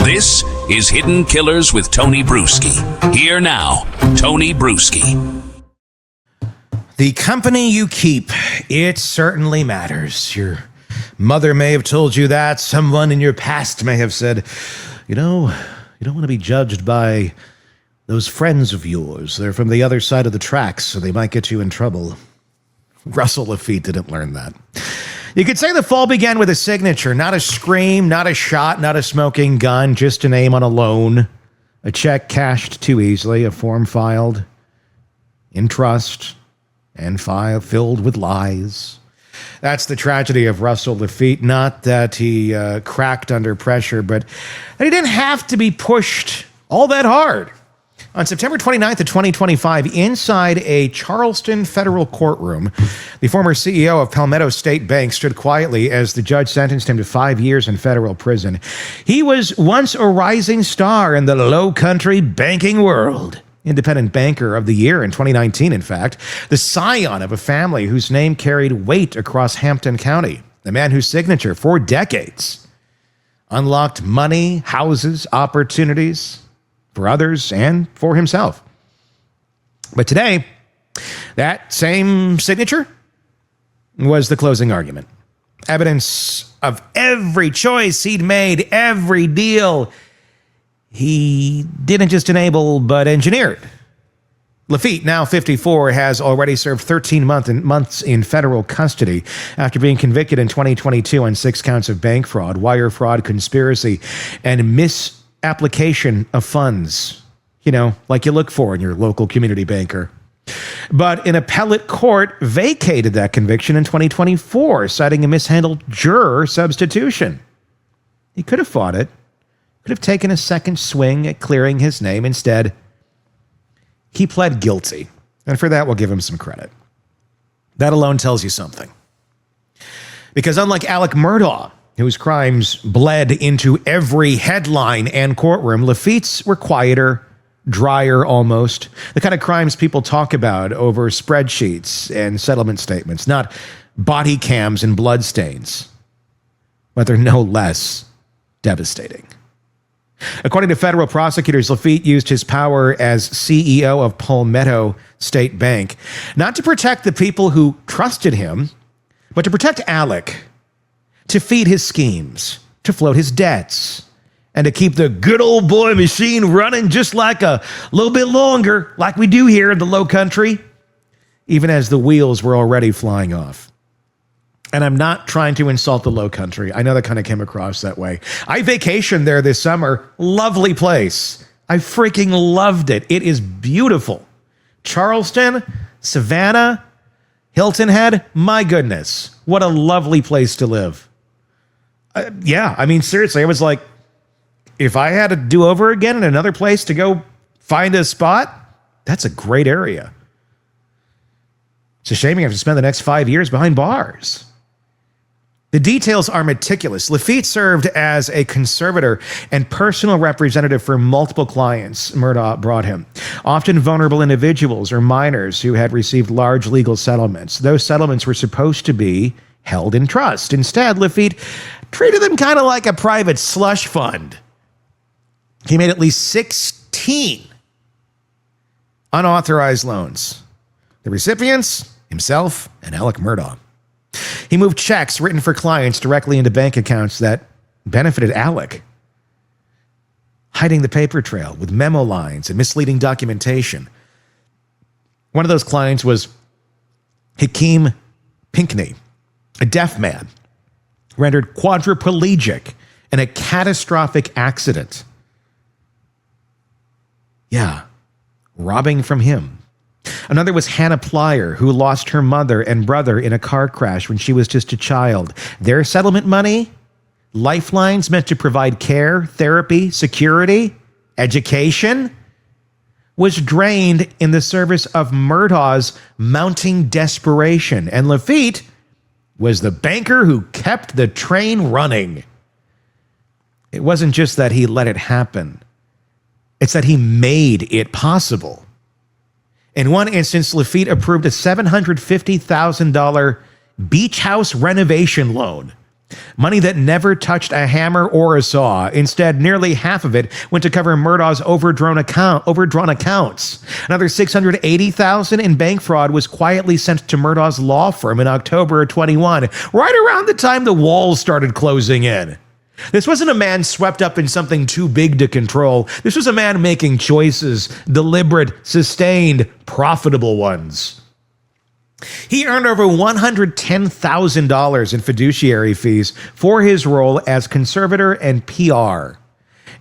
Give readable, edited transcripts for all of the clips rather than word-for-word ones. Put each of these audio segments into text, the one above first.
This is Hidden Killers with Tony Brueski. Here now, Tony Brueski. The company you keep, it certainly matters. Your mother may have told you that. Someone in your past may have said, you don't want to be judged by those friends of yours. They're from the other side of the tracks, so they might get you in trouble. Russell Laffitte didn't learn that. You could say the fall began with a signature, not a scream, not a shot, not a smoking gun, just a name on a loan, a check cashed too easily, a form filed in trust, and file filled with lies. That's the tragedy of Russell Laffitte. Not that he cracked under pressure, but that he didn't have to be pushed all that hard. On September 29th of 2025, inside a Charleston federal courtroom, the former CEO of Palmetto State Bank stood quietly as the judge sentenced him to 5 years in federal prison. He was once a rising star in the low-country banking world. Independent Banker of the Year in 2019, in fact. The scion of a family whose name carried weight across Hampton County. The man whose signature, for decades, unlocked money, houses, opportunities for others and for himself. But today, that same signature was the closing argument. Evidence of every choice he'd made, every deal he didn't just enable, but engineered. Laffitte, now 54, has already served 13 months in federal custody after being convicted in 2022 on 6 counts of bank fraud, wire fraud, conspiracy, and misapplication of funds. You know, like you look for in your local community banker. But an appellate court vacated that conviction in 2024, citing a mishandled juror substitution. He could have fought it. Could have taken a second swing at clearing his name. Instead, he pled guilty. And for that, we'll give him some credit. That alone tells you something. Because unlike Alex Murdaugh, whose crimes bled into every headline and courtroom, Laffitte's were quieter, drier almost. The kind of crimes people talk about over spreadsheets and settlement statements, not body cams and bloodstains. But they're no less devastating. According to federal prosecutors, Laffitte used his power as CEO of Palmetto State Bank, not to protect the people who trusted him, but to protect Alec, to feed his schemes, to float his debts, and to keep the good old boy machine running just like a little bit longer, like we do here in the low country, even as the wheels were already flying off. And I'm not trying to insult the low country. I know that kind of came across that way. I vacationed there this summer. Lovely place. I freaking loved it. It is beautiful. Charleston, Savannah, Hilton Head. My goodness. What a lovely place to live. Yeah, I mean, seriously, I was like, if I had to do over again in another place to go find a spot, that's a great area. It's a shame you have to spend the next 5 years behind bars. The details are meticulous. Laffitte served as a conservator and personal representative for multiple clients Murdaugh brought him, often vulnerable individuals or minors who had received large legal settlements. Those settlements were supposed to be held in trust. Instead, Laffitte treated them kind of like a private slush fund. He made at least 16 unauthorized loans. The recipients, himself and Alex Murdaugh. He moved checks written for clients directly into bank accounts that benefited Alec, hiding the paper trail with memo lines and misleading documentation. One of those clients was Hakeem Pinkney, a deaf man, rendered quadriplegic in a catastrophic accident. Yeah, robbing from him. Another was Hannah Plyer, who lost her mother and brother in a car crash when she was just a child. Their settlement money, lifelines meant to provide care, therapy, security, education, was drained in the service of Murdaugh's mounting desperation. And Laffitte was the banker who kept the train running. It wasn't just that he let it happen. It's that he made it possible. In one instance, Laffitte approved a $750,000 beach house renovation loan Money that never touched a hammer or a saw. Instead, nearly half of it went to cover Murdaugh's overdrawn accounts. Another $680,000 in bank fraud was quietly sent to Murdaugh's law firm in October of 21, right around the time the walls started closing in. This wasn't a man swept up in something too big to control. This was a man making choices, deliberate, sustained, profitable ones. He earned over $110,000 in fiduciary fees for his role as conservator and PR.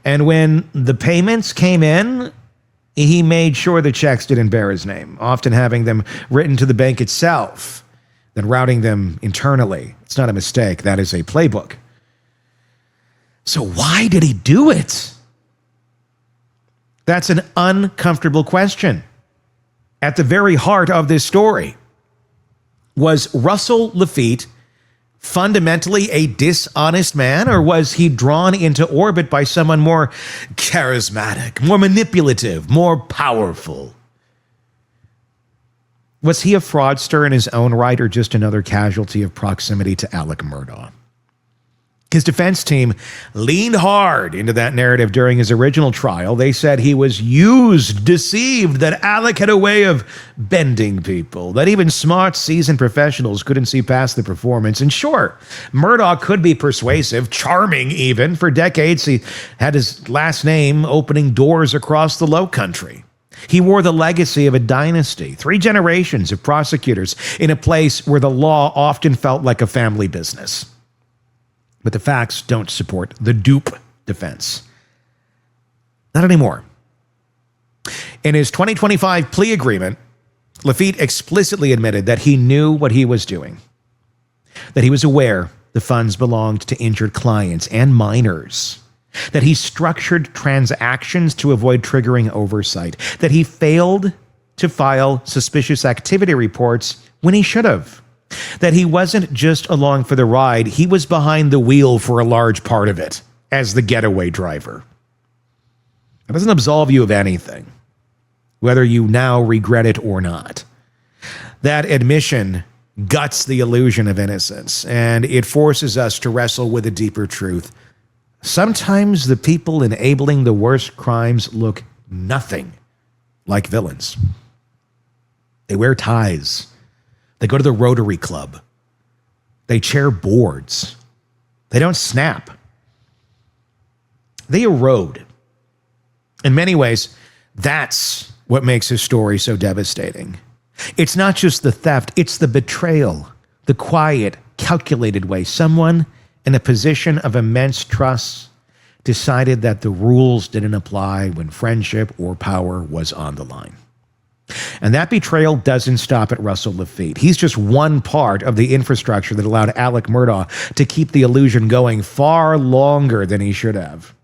And when the payments came in, he made sure the checks didn't bear his name, often having them written to the bank itself, then routing them internally. It's not a mistake. That is a playbook. So why did he do it? That's an uncomfortable question. At the very heart of this story, was Russell Laffitte fundamentally a dishonest man, or was he drawn into orbit by someone more charismatic, more manipulative, more powerful? Was he a fraudster in his own right, or just another casualty of proximity to Alex Murdaugh? His defense team leaned hard into that narrative during his original trial. They said he was used, deceived, that Alec had a way of bending people, that even smart, seasoned professionals couldn't see past the performance. And sure, Murdaugh could be persuasive, charming even. For decades, he had his last name opening doors across the Low Country. He wore the legacy of a dynasty, 3 generations of prosecutors in a place where the law often felt like a family business. But the facts don't support the dupe defense. Not anymore. In his 2025 plea agreement, Laffitte explicitly admitted that he knew what he was doing, that he was aware the funds belonged to injured clients and minors, that he structured transactions to avoid triggering oversight, that he failed to file suspicious activity reports when he should have, that he wasn't just along for the ride, he was behind the wheel for a large part of it as the getaway driver. It doesn't absolve you of anything, whether you now regret it or not. That admission guts the illusion of innocence, and it forces us to wrestle with a deeper truth. Sometimes the people enabling the worst crimes look nothing like villains. They wear ties. They go to the Rotary Club. They chair boards. They don't snap. They erode. In many ways, that's what makes his story so devastating. It's not just the theft, it's the betrayal, the quiet, calculated way someone in a position of immense trust decided that the rules didn't apply when friendship or power was on the line. And that betrayal doesn't stop at Russell Laffitte. He's just one part of the infrastructure that allowed Alex Murdaugh to keep the illusion going far longer than he should have.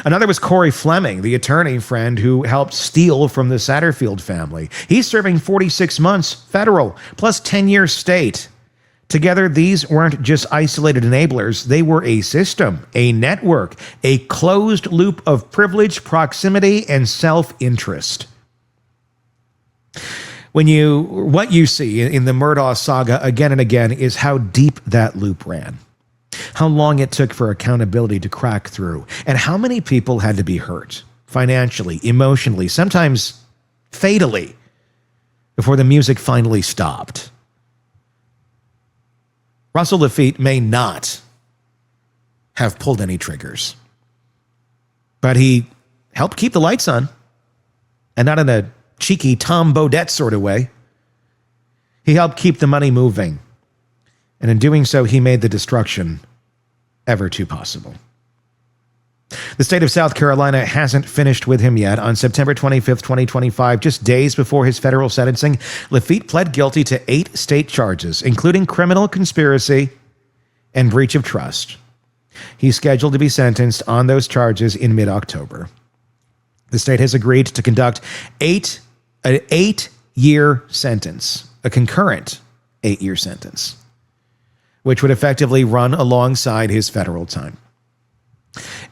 Another was Corey Fleming, the attorney friend who helped steal from the Satterfield family. He's serving 46 months federal, plus 10 years state. Together, these weren't just isolated enablers. They were a system, a network, a closed loop of privilege, proximity, and self-interest. What you see in the Murdaugh saga again and again is how deep that loop ran, how long it took for accountability to crack through, and how many people had to be hurt financially, emotionally, sometimes fatally, before the music finally stopped. Russell Laffitte may not have pulled any triggers, but he helped keep the lights on, and not in a cheeky Tom Bodette sort of way. He helped keep the money moving. And in doing so, he made the destruction ever too possible. The state of South Carolina hasn't finished with him yet. On September 25th, 2025, just days before his federal sentencing, Laffitte pled guilty to 8 state charges, including criminal conspiracy and breach of trust. He's scheduled to be sentenced on those charges in mid-October. The state has agreed to conduct an 8-year sentence, a concurrent 8-year sentence, which would effectively run alongside his federal time.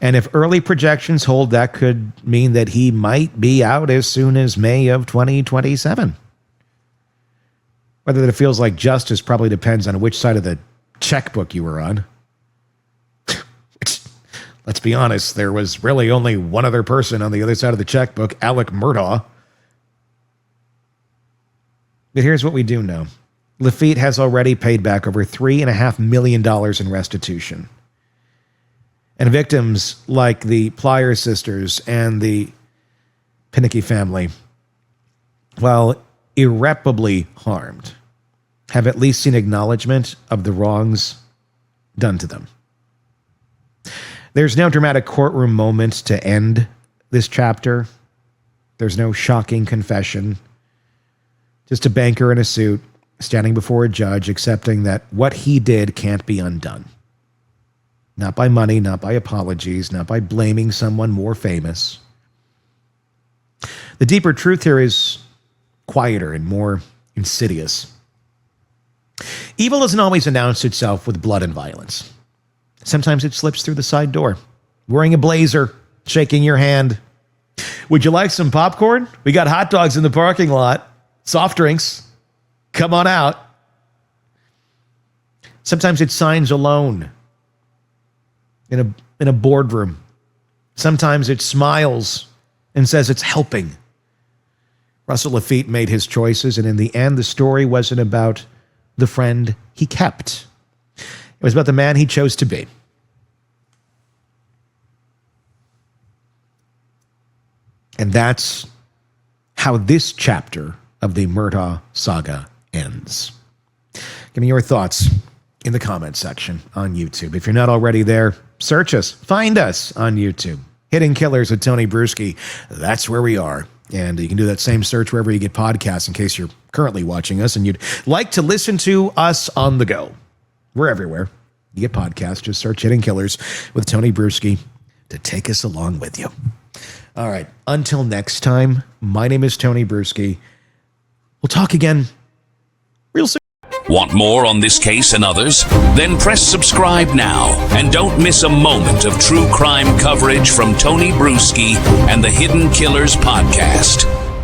And if early projections hold, that could mean that he might be out as soon as May of 2027. Whether that feels like justice probably depends on which side of the checkbook you were on. let's be honest, there was really only one other person on the other side of the checkbook, Alex Murdaugh. But here's what we do know. Laffitte has already paid back over $3.5 million in restitution. And victims like the Plier sisters and the Pinnicky family, while irreparably harmed, have at least seen acknowledgement of the wrongs done to them. There's no dramatic courtroom moment to end this chapter. There's no shocking confession. Just a banker in a suit standing before a judge accepting that what he did can't be undone. Not by money, not by apologies, not by blaming someone more famous. The deeper truth here is quieter and more insidious. Evil doesn't always announce itself with blood and violence. Sometimes it slips through the side door, wearing a blazer, shaking your hand. Would you like some popcorn? We got hot dogs in the parking lot, soft drinks. Come on out. Sometimes it signs alone in a boardroom. Sometimes it smiles and says it's helping. Russell Laffitte made his choices, and in the end, the story wasn't about the friend he kept. It was about the man he chose to be. And that's how this chapter of the Murdaugh saga ends. Give me your thoughts in the comments section on YouTube. If you're not already there, search us, find us on YouTube. Hidden Killers with Tony Brueski. That's where we are. And you can do that same search wherever you get podcasts in case you're currently watching us and you'd like to listen to us on the go. We're everywhere. You get podcasts, just search Hidden Killers with Tony Brueski to take us along with you. All right. Until next time, my name is Tony Brueski. We'll talk again real soon. Want more on this case and others? Then press subscribe now and don't miss a moment of true crime coverage from Tony Brueski and the Hidden Killers podcast.